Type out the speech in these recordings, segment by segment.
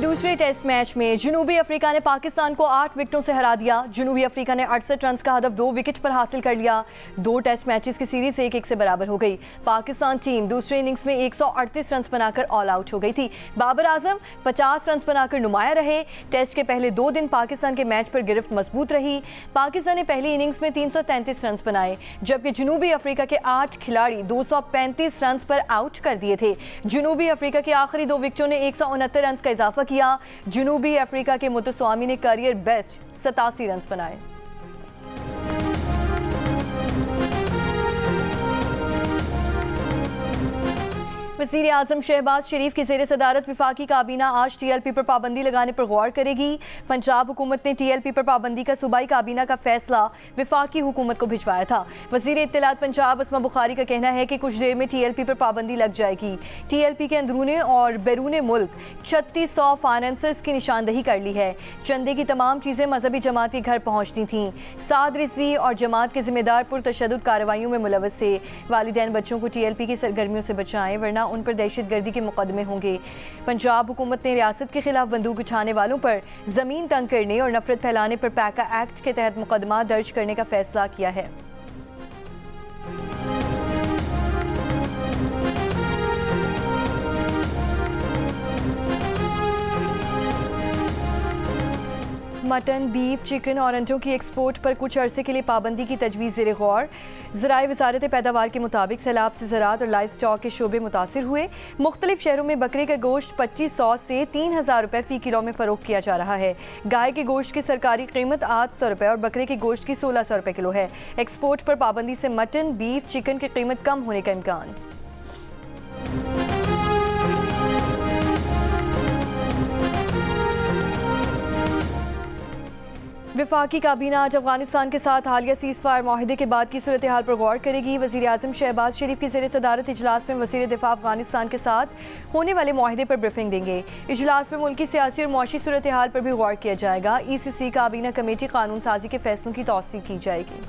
दूसरे test match में जनूबी अफ्रीका ने पाकिस्तान को 8 विकेटों से हरा दिया। जनूबी अफ्रीका ने 68 रन का हदफ 2 विकेट पर हासिल कर लिया। 2 टेस्ट मैचेस की सीरीज 1-1 से बराबर हो गई। पाकिस्तान टीम दूसरे इनिंग्स में 138 रन बनाकर ऑल आउट हो गई थी। बाबर आजम 50 रन बनाकर नुमाया रहे। टेस्ट के पहले 2 दिन पाकिस्तान के मैच पर गिरफ्त मजबूत रही। पाकिस्तान ने पहली इनिंग्स में 333 रन बनाए, जबकि जनूबी अफ्रीका के 8 खिलाड़ी 235 रन पर आउट कर दिए थे। जनूबी अफ्रीका के आखिरी 2 विकेटों ने 169 रन का इजाफा किया। जनूबी अफ्रीका के मुतस्वामी ने करियर बेस्ट 87 रन बनाए। वज़ीर आज़म शहबाज शरीफ की ज़ेर सदारत वफाकी काबीना आज TLP पर पाबंदी लगाने पर गौर करेगी। पंजाब हुकूमत ने TLP पर पाबंदी का सूबाई काबीना का फैसला वफाकी हुकूमत को भिजवाया था। वज़ीर इत्तलात पंजाब अस्मा बुखारी का कहना है कि कुछ देर में TLP पर पाबंदी लग जाएगी। TLP के अंदरूने और बैरून मुल्क 3600 फाइनेंसर्स की निशानदही कर ली है। चंदे की तमाम चीज़ें मजहबी जमात के घर पहुँचती थीं। साद रिजवी और जमात के जिम्मेदार पुरतशद्दुद कार्रवाइयों में मुलव्वस थे। वालिदैन बच्चों को TLP की सरगर्मियों से बचाएं, वरना उन पर दहशतगर्दी के मुकदमे होंगे। पंजाब हुकूमत ने रियासत के खिलाफ बंदूक उठाने वालों पर जमीन तंग करने और नफरत फैलाने पर पैका एक्ट के तहत मुकदमा दर्ज करने का फैसला किया है। मटन, बीफ, चिकन और अंडों की एक्सपोर्ट पर कुछ अरसे के लिए पाबंदी की तजवीज़ ज़ेर गौर। ज़राए वज़ारत पैदावार के मुताबिक सैलाब से ज़राअत और लाइफ स्टॉक के शोबे मुतासिर हुए। मुख्तलिफ शहरों में बकरे का गोश्त 2500 से 3000 रुपये फ़ी किलो में फ़रोख्त किया जा रहा है। गाय के गोश्त की सरकारी कीमत 800 रुपये और बकरे के गोश्त की 1600 रुपये किलो है। एक्सपोर्ट पर पाबंदी से मटन, बीफ, चिकन की कीमत कम होने का इम्कान। वफाकी काबीना आज अफगानिस्तान के साथ हालिया सीज़ फायर माहिदे के बाद की सूरत हाल पर गौर करेगी। वज़ीर आज़म शहबाज शरीफ की ज़ेर सदारत इजलास में वज़ीर दिफा अफगानिस्तान के साथ होने वाले माहिदे पर ब्रीफिंग देंगे। इजलास में मुल्की सियासी और मुआशी सूरत हाल पर भी गौर किया जाएगा। ECC काबीना कमेटी कानून साजी के फैसलों की तौसीक की जाएगी।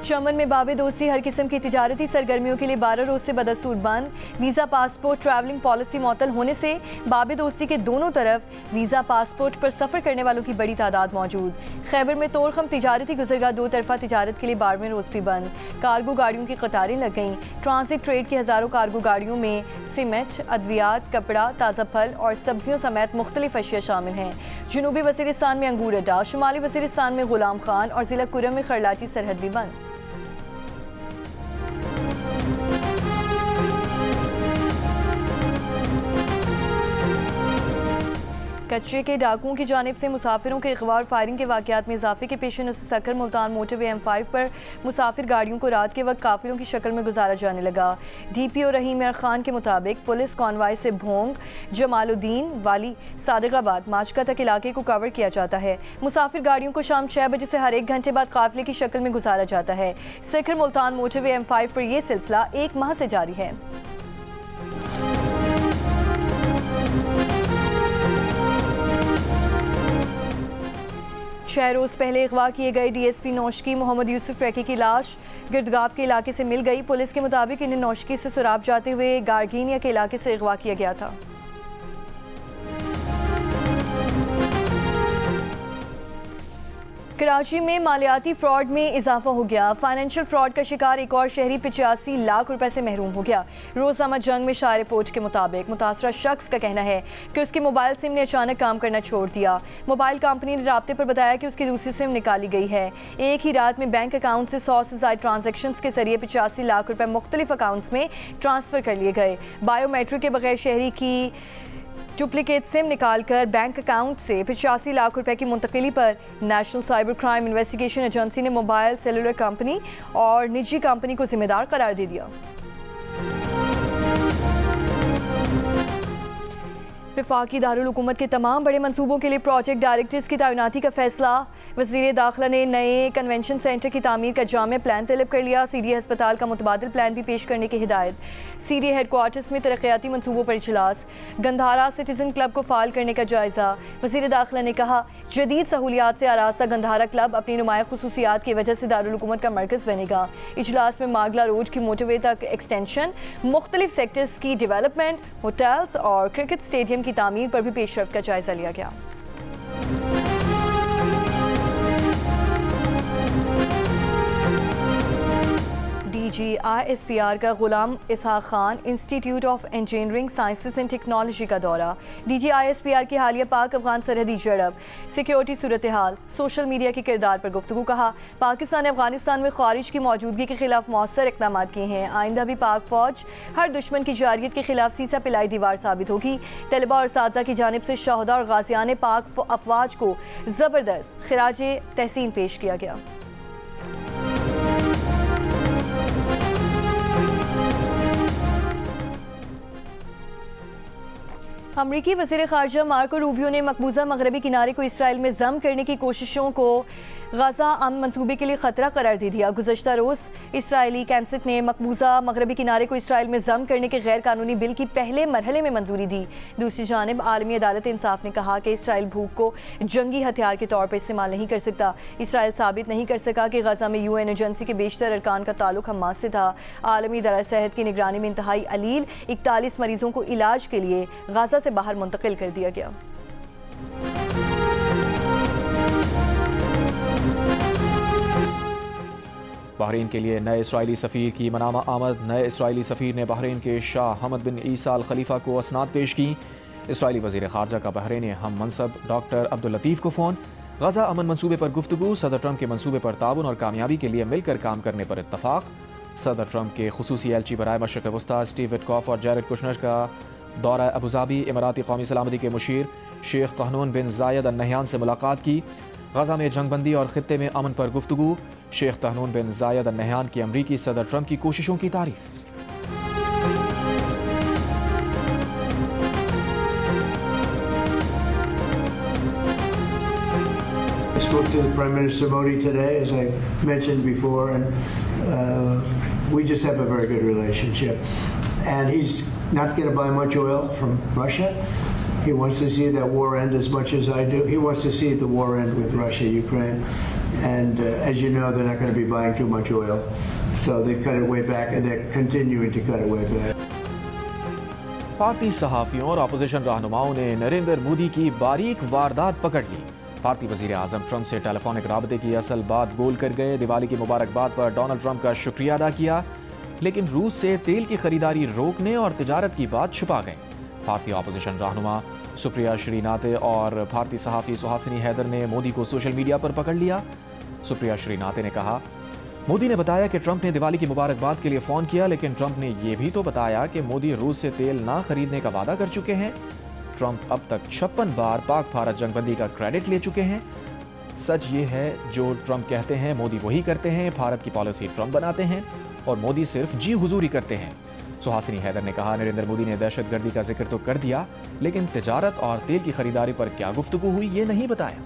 चमन में बाबे दोस्ती हर किस्म की तिजारती सरगर्मियों के लिए 12 रोज से बदस्तूर बंद। वीज़ा, पासपोर्ट, ट्रैवलिंग पॉलिसी मुअत्तल होने से बाबे दोस्ती के दोनों तरफ वीज़ा, पासपोर्ट पर सफ़र करने वालों की बड़ी तादाद मौजूद। खैबर में तोरखम तिजारती गुजरगाह 2 तरफा तिजारत के लिए 12वें रोज भी बंद। कार्गो गाड़ियों की कतारें लग गईं। ट्रांसिट ट्रेड की हज़ारों कार्गो गाड़ियों में सीमेंट, अद्वियात, कपड़ा, ताज़ा फल और सब्जियों समेत मुख्तलिफ अशिया शामिल हैं। जनूबी वज़ीरिस्तान में अंगूर अड्डा, शुमाली वज़ीरिस्तान में गुलाम खान और ज़िला कुरम में खरलाटी सरहद भी बंद। कचरे के डाकुओं की जानिब से मुसाफिरों के अगवा और फायरिंग के वाक़यात में इजाफे के पेश नज़र सक्कर मुल्तान मोटरवे M5 पर मुसाफिर गाड़ियों को रात के वक्त काफिलों की शक्ल में गुजारा जाने लगा। DPO रहीम यार खान के मुताबिक पुलिस कॉन्वाय से भोंग, जमालुद्दीन, वाली, सादिकाबाद, माचका तक इलाके को कवर किया जाता है। मुसाफिर गाड़ियों को शाम 6 बजे से हर 1 घंटे बाद काफिले की शक्ल में गुजारा जाता है। सक्कर मुल्तान मोटरवे M5 पर यह सिलसिला 1 माह से जारी है। छह रोज़ पहले अगवा किए गए DSP नौशकी मोहम्मद यूसुफ रैकी की लाश गिरदगाब के इलाके से मिल गई। पुलिस के मुताबिक इन्हें नौशकी से सुराब जाते हुए गार्गिनिया के इलाके से अगवा किया गया था। कराची में मालियाती फ्रॉड में इजाफा हो गया। फाइनेंशियल फ्रॉड का शिकार एक और शहरी 85 लाख रुपए से महरूम हो गया। रोज़नामा जंग में शायर पोच के मुताबिक मुतासरा शख्स का कहना है कि उसकी मोबाइल सिम ने अचानक काम करना छोड़ दिया। मोबाइल कंपनी ने राब्ते पर बताया कि उसकी दूसरी सिम निकाली गई है। एक ही रात में बैंक अकाउंट से 100 से ज़ायद ट्रांजेक्शन के जरिए 85 लाख रुपए मुख्तलिफ अकाउंट्स में ट्रांसफ़र कर लिए गए। बायोमेट्रिक के बगैर शहरी की डुप्लीकेट सिम निकालकर बैंक अकाउंट से 85 लाख रुपए की मुंतकिली पर national cyber crime investigation agency ने मोबाइल सेलुलर कंपनी और निजी कंपनी को जिम्मेदार करार दे दिया। वफाकी दारुल हुकूमत के तमाम बड़े मंसूबों के लिए प्रोजेक्ट डायरेक्टर्स की तैनाती का फैसला। वज़ीर दाखिला ने नए कन्वेंशन सेंटर की तामीर का जामे प्लान तलब कर लिया। CDA अस्पताल का मुतबादिल प्लान भी पेश करने की हिदायत। CDA हेडक्वार्टर्स में तरक्याती मंसूबों पर इजलास। गंधारा सिटीजन क्लब को फाल करने का जायज़ा। वज़ीर दाखिला ने कहा जदीद सहूलियात से आरास्ता गंधारा क्लब अपनी नुमाया खुसूसियात की वजह से दारुल हुकूमत का मरकज़ बनेगा। इजलास में मागला रोड की मोटरवे तक एक्सटेंशन, मुख्तलिफ सेक्टर्स की डेवलपमेंट, होटल्स और क्रिकेट स्टेडियम की तामीर पर भी पेशरफ्त का जायजा लिया गया। DGISPR का Ghulam Ishaq Khan institute of engineering sciences and technology का दौरा। DGISPR की हालिया पाक अफगान सरहदी झड़प, सिक्योरिटी सूरत हाल, सोशल मीडिया के किरदार पर गुफ्तगू। कहा, पाकिस्तान ने अफगानिस्तान में ख्वारिज की मौजूदगी के खिलाफ मौसर इक़दाम किए हैं। आइंदा भी पाक फौज हर दुश्मन की जारियत के खिलाफ सीसा पिलाई दीवार साबित होगी। तलबा और साथी की जानिब से शहदा और गाजियान पाक अफवाज को ज़बरदस्त खिराजे तहसीन पेश किया गया। अमरीकी वज़ीर ख़ारजा मार्को रूबियो ने मकबूजा मगरबी किनारे को इसराइल में जम करने की कोशिशों को गाज़ा अमन मंसूबे के लिए ख़तरा करार दे दिया। गुज़श्ता रोज़ इसराइली कैंसेट ने मकबूजा मगरबी किनारे को इसराइल में जम करने के गैर कानूनी बिल की पहले मरहले में मंजूरी दी। दूसरी जानिब आलमी अदालत इंसाफ ने कहा कि इसराइल भूख को जंगी हथियार के तौर पर इस्तेमाल नहीं कर सकता। इसराइल साबित नहीं कर सका कि गाज़ा में UN एजेंसी के बेशतर अरकान का ताल्लुक हमास से था। आलमी इदारा सेहत की निगरानी में इंतहाई अलील 41 मरीजों को इलाज के लिए गाज़ा से बाहर मुंतकिल कर दिया गया। बहरीन के लिए नए इसराइली सफ़ीर की मनामा आमद। नए इसराइली सफ़ीर ने बहरीन के शाह हमद बिन ईसा अल खलीफा को असनाद पेश की। इसराइली वज़ीर ख़ारजा का बहरीन हम मनसब डॉक्टर अब्दुल लतीफ़ को फ़ोन। गज़ा अमन मनसूबे पर गुफ्तगू। सदर ट्रंप के मनसूबे पर ताउन और कामयाबी के लिए मिलकर काम करने पर इत्तफ़ाक़। सदर ट्रंप के खुसूसी एलची बराए मशरिक़ वस्ता स्टीव विटकॉफ और जैरेड कुशनर का दौरा अबूज़ाबी। इमाराती कौमी सलामती के मुशीर शेख तहनून बिन जायद अल नहयान से मुलाकात की। गज़ा में जंगबंदी और ख़ित्ते में अमन पर गुफ्तगू। शेख तहनून बिन जायद अल नहयान की अमरीकी सदर ट्रंप की कोशिशों की तारीफ। I spoke to the Prime Minister Modi today, as I mentioned before, and we just have a very good relationship. And he's not going to buy much oil from Russia. He wants to see that war end as much as I do. He wants to see the war end with Russia, Ukraine. And as you know, they're not going to be buying too much oil. So they've cut it way back, and they're continuing to cut it way back. भारतीय सहाफ़ियों और opposition रहनुमाओं ने नरेंद्र मोदी की बारीक वारदात पकड़ ली। भारतीय वज़ीर आज़म Trump से टेलीफोनिक राबते की असल बात बोल कर गए। दिवाली की मुबारकबाद पर डोनाल्ड ट्रंप का शुक्रिया अदा किया, लेकिन रूस से तेल की खरीदारी रोकने और तिजारत की बात छुपा गए। भारतीय अपोजिशन रहनुमा सुप्रिया श्रीनाथे और भारतीय सहाफ़ी सुहासिनी हैदर ने मोदी को सोशल मीडिया पर पकड़ लिया। सुप्रिया श्रीनाथे ने कहा, मोदी ने बताया कि ट्रंप ने दिवाली की मुबारकबाद के लिए फ़ोन किया, लेकिन ट्रंप ने यह भी तो बताया कि मोदी रूस से तेल ना खरीदने का वादा कर चुके हैं। ट्रंप अब तक 56 बार पाक भारत जंगबंदी का क्रेडिट ले चुके हैं। सच ये है जो ट्रंप कहते हैं मोदी वही करते हैं। भारत की पॉलिसी ट्रंप बनाते हैं और मोदी सिर्फ जी हुजूरी करते हैं। सुहासिनी हैदर ने कहा, नरेंद्र मोदी ने दहशतगर्दी का जिक्र तो कर दिया, लेकिन तिजारत और तेल की खरीदारी पर क्या गुफ्तगू हुई ये नहीं बताया।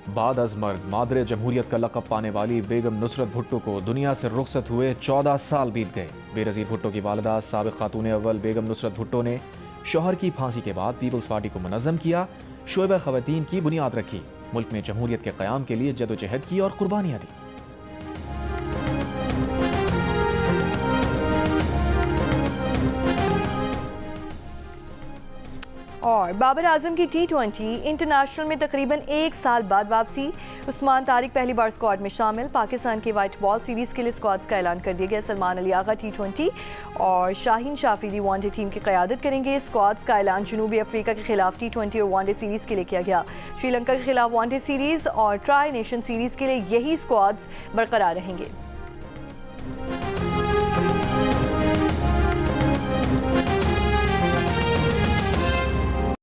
बाद अज़ मर्ग मादरे जमहूरियत का लक़ब पाने वाली बेगम नुसरत भुट्टो को दुनिया से रुखसत हुए 14 साल बीत गए। बेनज़ीर भुट्टो की वालिदा साबिक़ खातून अव्वल बेगम नुसरत भुट्टो ने शौहर की फांसी के बाद पीपल्स पार्टी को मुनज़्ज़म किया, शोबा ख़वातीन की बुनियाद रखी, मुल्क में जमहूरियत के क़याम के लिए जदोजहद की और कुर्बानियाँ दी। और बाबर आजम की T20 इंटरनेशनल में तकरीबन 1 साल बाद वापसी। उस्मान तारिक पहली बार स्क्वाड में शामिल। पाकिस्तान की वाइट बॉल सीरीज़ के लिए स्क्वाड्स का ऐलान कर दिया गया। सलमान अली आगा T20 और शाहीन शाफिदी वनडे टीम की क़यादत करेंगे। स्क्वाड्स का ऐलान जनूबी अफ्रीका के खिलाफ T20 और वनडे सीरीज़ के लिए किया गया। श्रीलंका के खिलाफ वनडे सीरीज़ और ट्राई नेशन सीरीज़ के लिए यही स्क्वाड्स बरकरार रहेंगे।